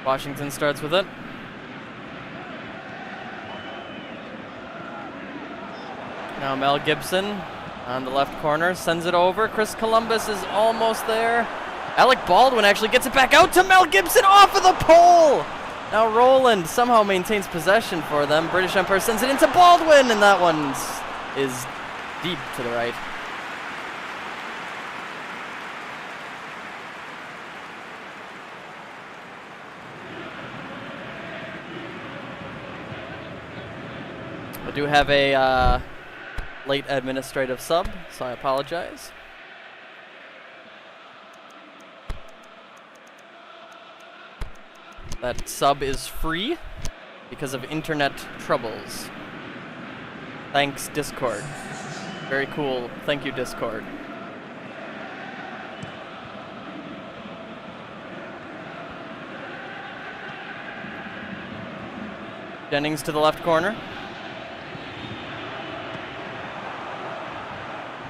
Washington starts with it. Now Mel Gibson on the left corner sends it over. Chris Columbus is almost there. Alec Baldwin actually gets it back out to Mel Gibson off of the pole. Now Roland somehow maintains possession for them. British Empire sends it into Baldwin, and that one is deep to the right. I do have a late administrative sub, so I apologize. That sub is free because of internet troubles. Thanks, Discord. Very cool. Thank you, Discord. Jennings to the left corner.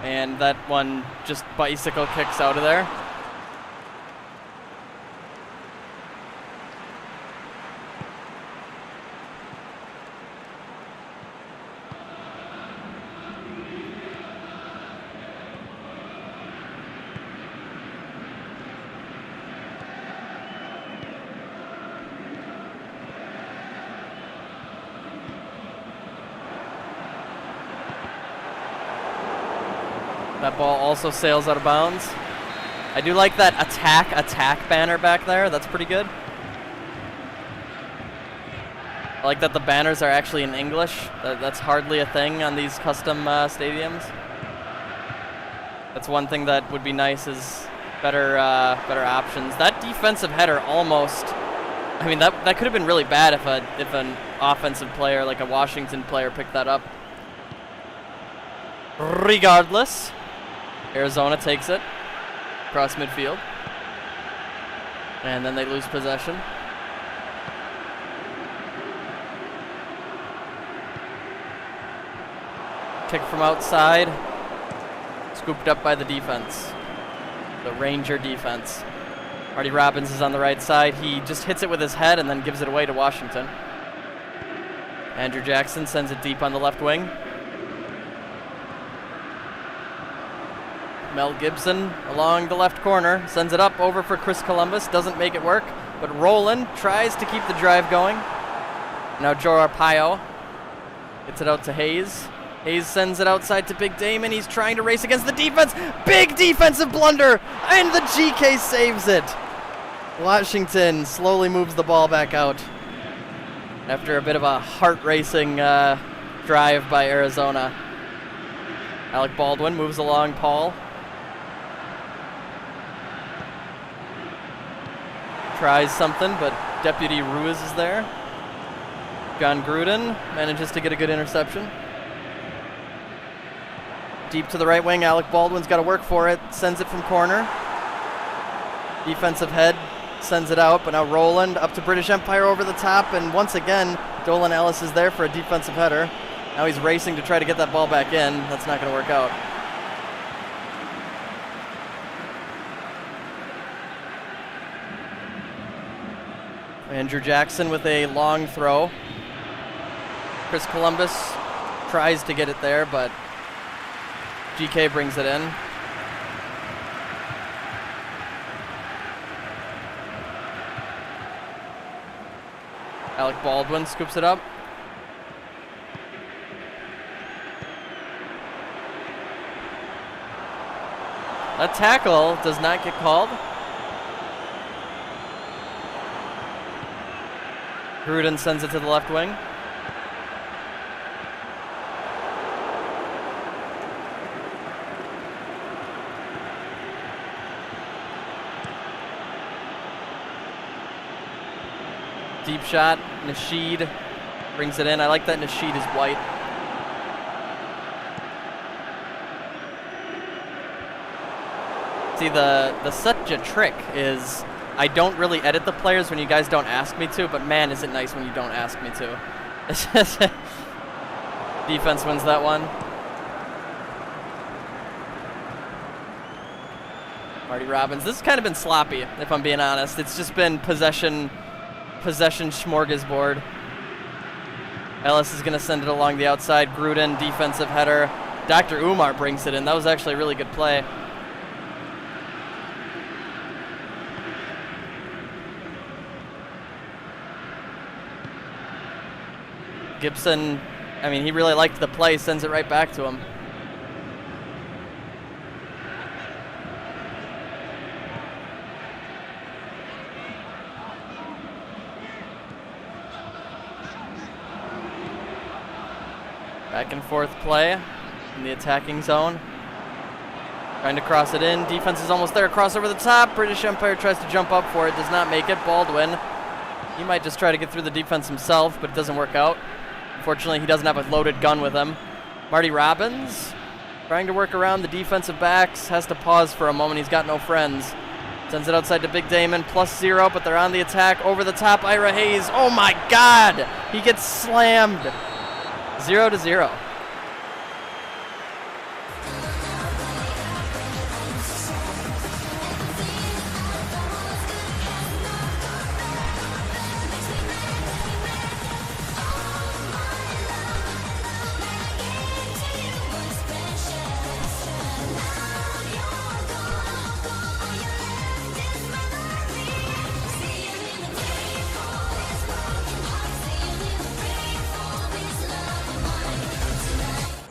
And that one just bicycle kicks out of there. That ball also sails out of bounds. I do like that attack banner back there. That's pretty good. I like that the banners are actually in English. That's hardly a thing on these custom stadiums. That's one thing that would be nice, is better options. That defensive header almost, I mean, that could have been really bad if an offensive player, like a Washington player, picked that up. Regardless, Arizona takes it across midfield, and then they lose possession. Kick from outside, scooped up by the defense, the Ranger defense. Marty Robbins is on the right side. He just hits it with his head and then gives it away to Washington. Andrew Jackson sends it deep on the left wing. Mel Gibson along the left corner, sends it up over for Chris Columbus, doesn't make it work, but Roland tries to keep the drive going. Now Joe Arpaio gets it out to Hayes. Hayes sends it outside to Big Damon. He's trying to race against the defense. Big defensive blunder, and the GK saves it. Washington slowly moves the ball back out after a bit of a heart-racing drive by Arizona. Alec Baldwin moves along Paul. Tries something, but Deputy Ruiz is there. John Gruden manages to get a good interception. Deep to the right wing, Alec Baldwin's got to work for it. Sends it from corner. Defensive head sends it out, but now Roland up to British Empire over the top, and once again, Dolan Ellis is there for a defensive header. Now he's racing to try to get that ball back in. That's not going to work out. Andrew Jackson with a long throw. Chris Columbus tries to get it there, but GK brings it in. Alec Baldwin scoops it up. That tackle does not get called. Gruden sends it to the left wing. Deep shot, Nasheed brings it in. I like that Nasheed is white. See, the Setja trick is I don't really edit the players when you guys don't ask me to, but man, is it nice when you don't ask me to. Defense wins that one. Marty Robbins. This has kind of been sloppy, if I'm being honest. It's just been possession possession smorgasbord. Ellis is going to send it along the outside. Gruden, defensive header. Dr. Umar brings it in. That was actually a really good play. Gibson, I mean, he really liked the play, sends it right back to him. Back and forth play in the attacking zone. Trying to cross it in. Defense is almost there. Cross over the top. British Empire tries to jump up for it. Does not make it. Baldwin. He might just try to get through the defense himself, but it doesn't work out. Unfortunately, he doesn't have a loaded gun with him. Marty Robbins trying to work around the defensive backs. Has to pause for a moment. He's got no friends. Sends it outside to Big Damon. +0, but they're on the attack. Over the top, Ira Hayes. Oh my God! He gets slammed. 0-0.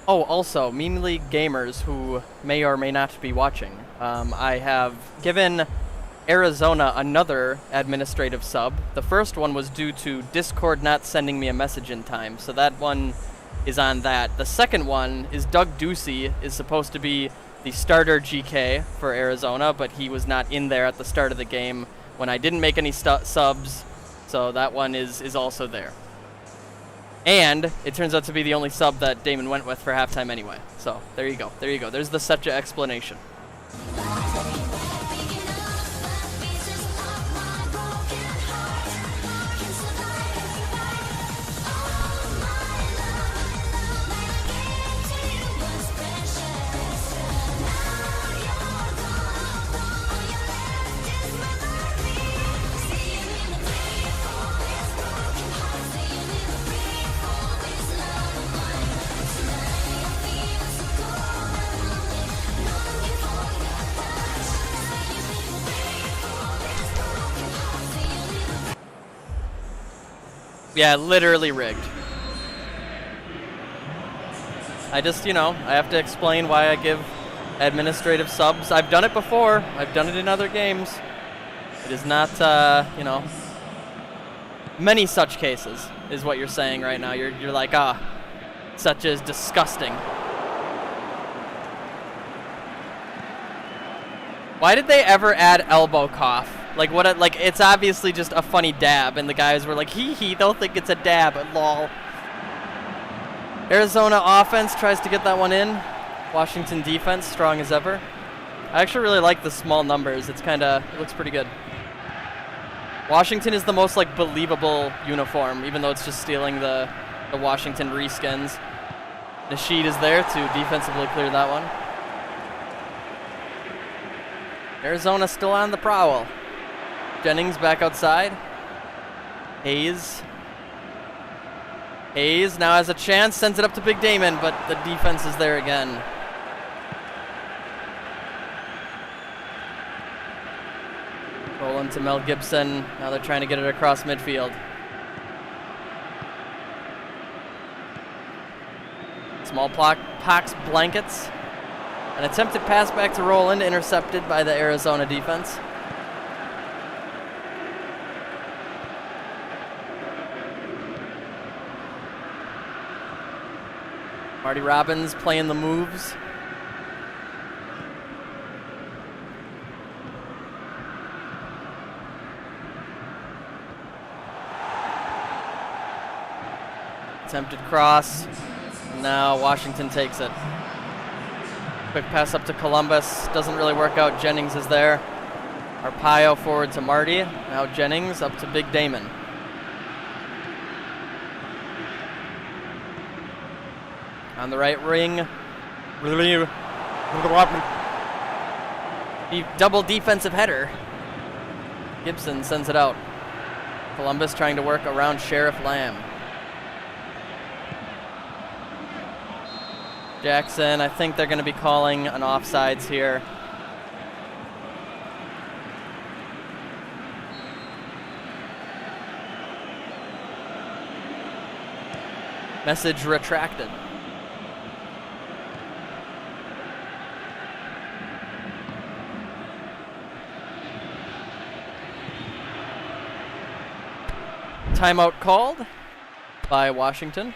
Oh, also, Meme League gamers who may or may not be watching, I have given Arizona another administrative sub. The first one was due to Discord not sending me a message in time, so that one is on that. The second one is Doug Ducey is supposed to be the starter GK for Arizona, but he was not in there at the start of the game when I didn't make any subs, so that one is also there. And it turns out to be the only sub that Damon went with for halftime anyway. So there you go. There you go. There's the such a explanation. Yeah, literally rigged. I just, I have to explain why I give administrative subs. I've done it before. I've done it in other games. It is not, many such cases is what you're saying right now. You're like, such is disgusting. Why did they ever add elbow cough? Like, it's obviously just a funny dab, and the guys were like, hee, they'll think it's a dab, lol. Arizona offense tries to get that one in. Washington defense, strong as ever. I actually really like the small numbers. It looks pretty good. Washington is the most, believable uniform, even though it's just stealing the Washington reskins. Nasheed is there to defensively clear that one. Arizona still on the prowl. Jennings back outside. Hayes now has a chance, sends it up to Big Damon, but the defense is there again. Rolling to Mel Gibson. Now they're trying to get it across midfield. Small pox blankets. An attempted pass back to Roland, intercepted by the Arizona defense. Marty Robbins playing the moves. Attempted cross. Now Washington takes it. Quick pass up to Columbus. Doesn't really work out. Jennings is there. Arpaio forward to Marty. Now Jennings up to Big Damon. On the right ring. Double defensive header. Gibson sends it out. Columbus trying to work around Sheriff Lamb. Jackson, I think they're going to be calling an offsides here. Message retracted. Timeout called by Washington.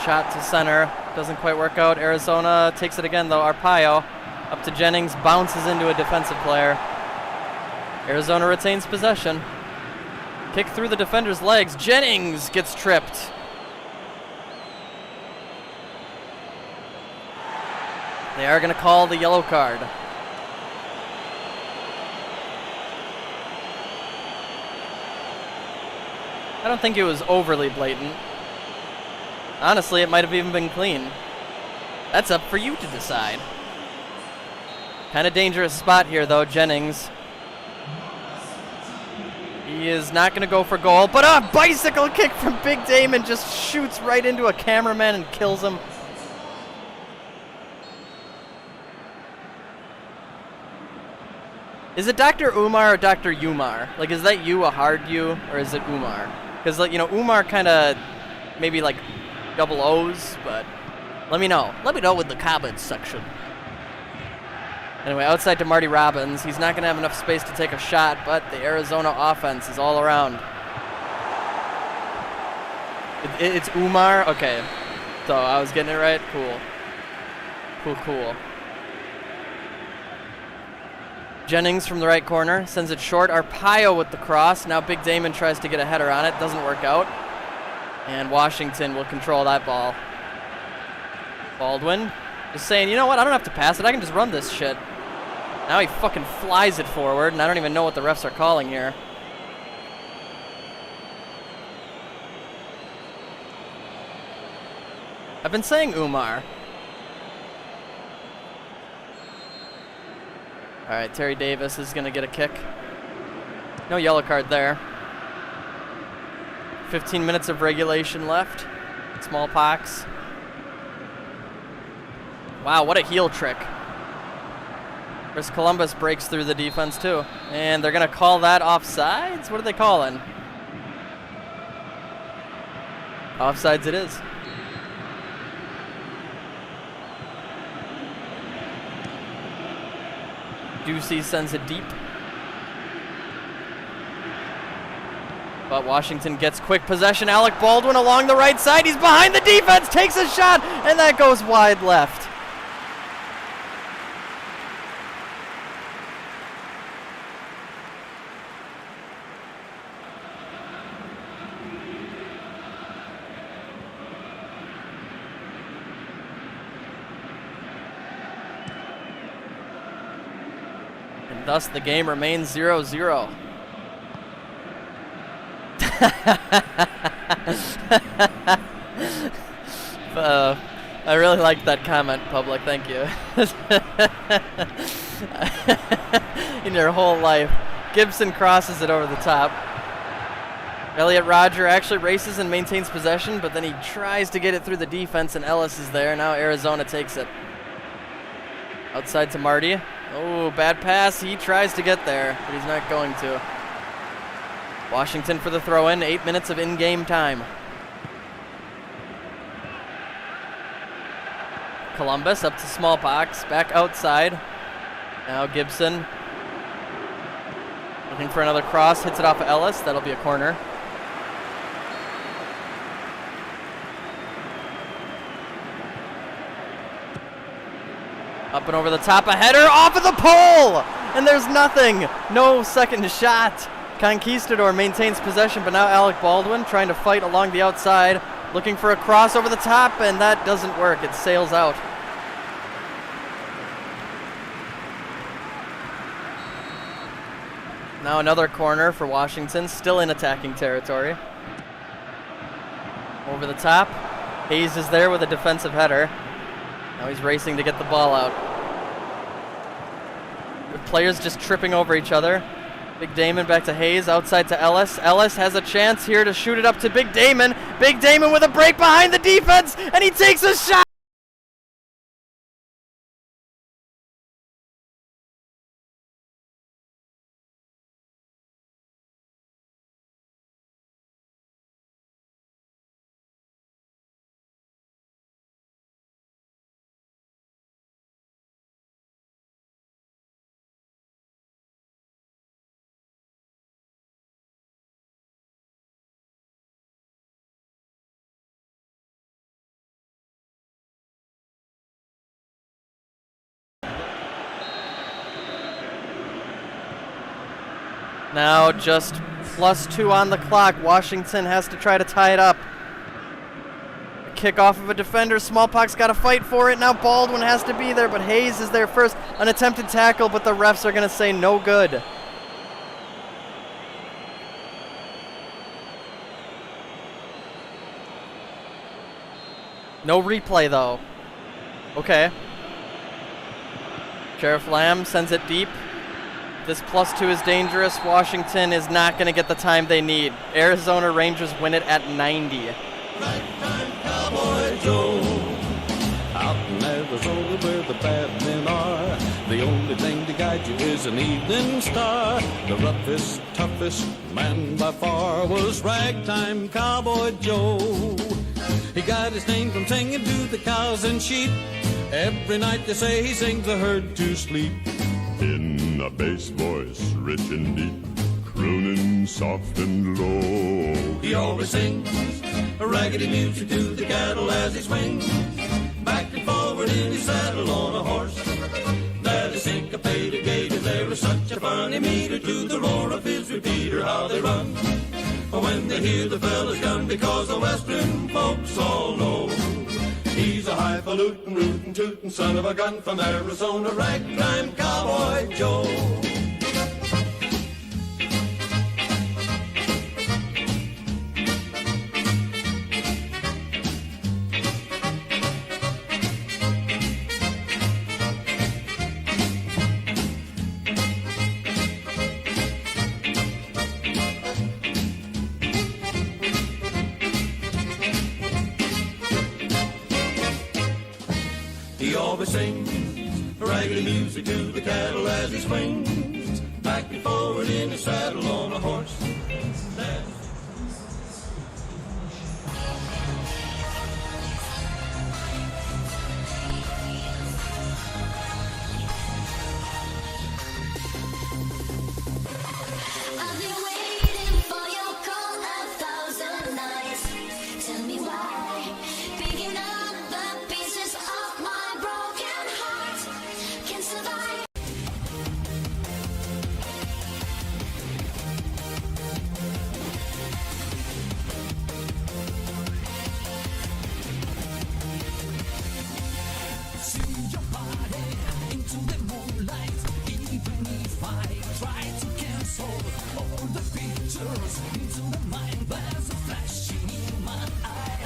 Shot to center, doesn't quite work out. Arizona takes it again though. Arpaio up to Jennings, bounces into a defensive player. Arizona retains possession. Kick through the defender's legs. Jennings gets tripped. They are going to call the yellow card. I don't think it was overly blatant. Honestly, it might have even been clean. That's up for you to decide. Kind of dangerous spot here, though, Jennings. He is not going to go for goal, but a bicycle kick from Big Damon just shoots right into a cameraman and kills him. Is it Dr. Umar or Dr. Umar? Like, is that U a hard U, or is it Umar? Because, like, you know, Umar kind of maybe like double O's, but let me know. Let me know in the comments section. Anyway, outside to Marty Robbins. He's not going to have enough space to take a shot, but the Arizona offense is all around. It's Umar? Okay. So I was getting it right? Cool. Cool. Jennings from the right corner sends it short. Arpaio with the cross. Now Big Damon tries to get a header on it. Doesn't work out. And Washington will control that ball. Baldwin just saying, you know what? I don't have to pass it. I can just run this shit. Now he fucking flies it forward, and I don't even know what the refs are calling here. I've been saying Umar. All right, Terry Davis is going to get a kick. No yellow card there. 15 minutes of regulation left. Smallpox. Wow, what a heel trick. Chris Columbus breaks through the defense too. And they're going to call that offsides? What are they calling? Offsides it is. Ducey sends it deep. But Washington gets quick possession. Alec Baldwin along the right side. He's behind the defense, takes a shot, and that goes wide left. And thus the game remains 0-0. I really liked that comment, Public. Thank you. In your whole life. Gibson crosses it over the top. Elliot Roger actually races and maintains possession, but then he tries to get it through the defense, and Ellis is there. Now Arizona takes it. Outside to Marty. Oh, bad pass. He tries to get there, but he's not going to. Washington for the throw-in, 8 minutes of in-game time. Columbus up to Smallpox, back outside. Now Gibson looking for another cross, hits it off of Ellis. That'll be a corner. Up and over the top, a header off of the pole! And there's nothing. No second shot. Conquistador maintains possession, but now Alec Baldwin trying to fight along the outside, looking for a cross over the top, and that doesn't work. It sails out. Now another corner for Washington, still in attacking territory. Over the top. Hayes is there with a defensive header. Now he's racing to get the ball out. The players just tripping over each other. Big Damon back to Hayes, outside to Ellis. Ellis has a chance here to shoot it up to Big Damon. Big Damon with a break behind the defense, and he takes a shot! Now just +2 on the clock. Washington has to try to tie it up. A kick off of a defender. Smallpox got to fight for it. Now Baldwin has to be there, but Hayes is there first. An attempted tackle, but the refs are going to say no good. No replay, though. Okay. Sheriff Lamb sends it deep. This +2 is dangerous. Washington is not going to get the time they need. Arizona Rangers win it at 90. Ragtime Cowboy Joe, out in Arizona where the bad men are. The only thing to guide you is an evening star. The roughest, toughest man by far was Ragtime Cowboy Joe. He got his name from singing to the cows and sheep. Every night they say he sings the herd to sleep. In a bass voice, rich and deep, crooning soft and low. He always sings raggedy music to the cattle as he swings back and forward in his saddle on a horse. That is syncopated gait, there is such a funny meter to the roar of his repeater, how they run when they hear the fella's gun, because the western folks all know he's a highfalutin, rootin', tootin' son of a gun from Arizona, Ragtime Cowboy Joe. He always sings raggedy music to the cattle as he swings back and forward in his saddle on a horse. I've been waiting for your call 1,000 nights. Tell me why. Picking up the pieces of my broken heart. Can't survive. See your body into the moonlight. Even if I try to cancel all the pictures into the mind, but